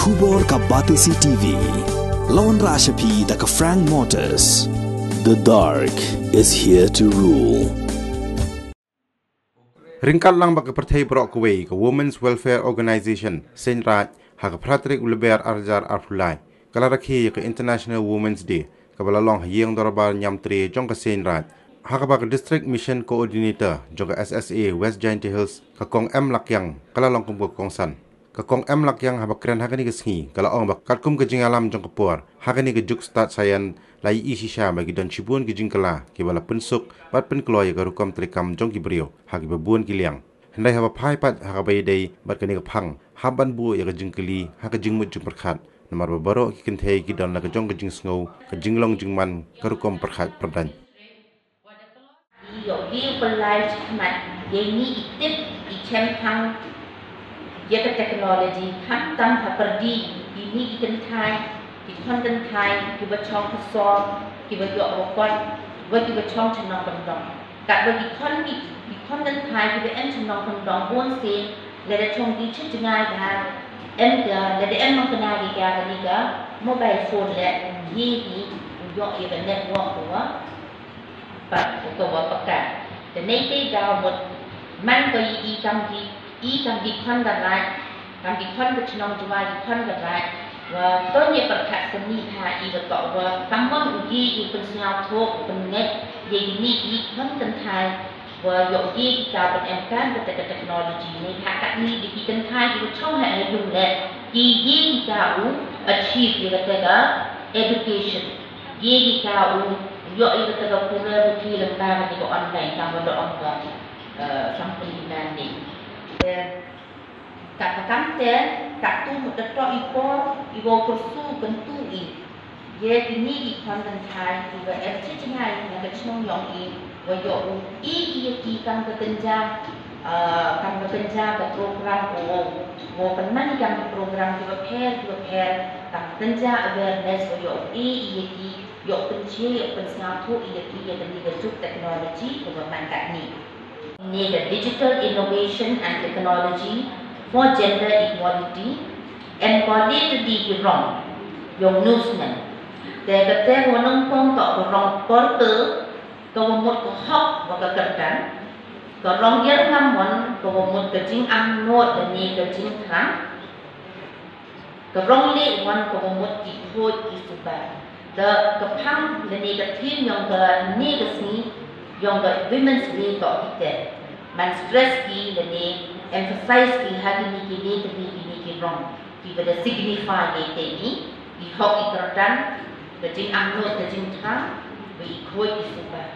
Khubor ka Batesi TV. Lawan Rashapi da ka Frank Motors. The dark is here to rule. Ringkat lang baka pertai Brockway ke Women's Welfare Organization Seiñ Raij hak pratrik uleber arjar arfulai. Kala Rakhe ke International Women's Day kabala long yang dorobar nyam tre jong ke Seiñ Raij. Hak baka District Mission Coordinator jong ke SSA West Giant Hills ke Kong M Lakyang kala long kumpul kongsan. Ke Kong M Lakyang hak keren hak ni ke Sngi kala ong bak katkum ke jing alam jong ke por. Hak ni ke juk start sayan lai isi sha bagi don cibun ke jing kala ke bala pensuk bat pen kloy ke rukom trikam jong ki brio hak bebuan ki liang. Hendai haba pai pat hak bay day bat ke ni ke phang haban bu ya ke jing keli hak ke jing mut jing perkhat. Namar babaro ki Kynthei ki don la ke jong ke jing sngo ke jing long jing man ke rukom perkhat perdan. Yo vi pelaj mat deni itip di Kyrpang ya ke teknologi kham tam ha perdi ini ikan thai di konten thai ki ba chong so ki ba yo rokot ba ki ba chong chnong bandong kat ba ki konten thai ki ba en chnong bandong bon se le da chong di chit ngai da em ga le da em mang kana gi ga ni ga mobile phone le yi ki yo ye ba network ko Pak ketua pekan. Dan nanti dah buat man kau ikam di kon berai, kam di kon bercenong jual di kon berai. Wah, tu dia perkat seni ha, betul wah. Kampung uji pensiap thok penet, yang ini di kon tentai. Wah, uji kita berenkan kepada teknologi ni. Hak ni di tentai di bercong hai dung le. Ini kita achieve kita education. Ini kita yo itu terlalu kurang bukti lembaga di online kamu doang ke sampul ini. Kata kante, katu mudah ipo kursu bentuk ini. Jadi ini konten Thai juga FCC Thai yang kecil yang ini, wajo ini kita ketenja ke program wo penan kan program juga pair ketenja awareness wajo ini yo pencil yo pensatu ia dan digajuk teknologi kebaman ni. Ini the digital innovation and technology for gender equality and quality di rong yang nusman.แต่ก็แต่ว่าน้องป้องต่อก็รองปอเตอร์ก็ว่าหมดก็ฮอกว่าก็กันกันก็รองเยอะงามหมดก็ว่าหมดก็จริงอังโนดอันนี้ก็จริงครั้งก็รองเลี้ยวันก็ว่าหมดกี่โคตรกี่สุบะแต่ก็พังอันนี้ก็ทีมยังก็นี่ก็สิยังก็ women's day ต่อที่แต่มัน stress กี่อันนี้ emphasize กี่หาที่นี่กี่นี่กี่รองที่ว่าจะ signify ในนี้ที่ฮอกอีกครั้งKecing anggota kecing thang, berikut isubat.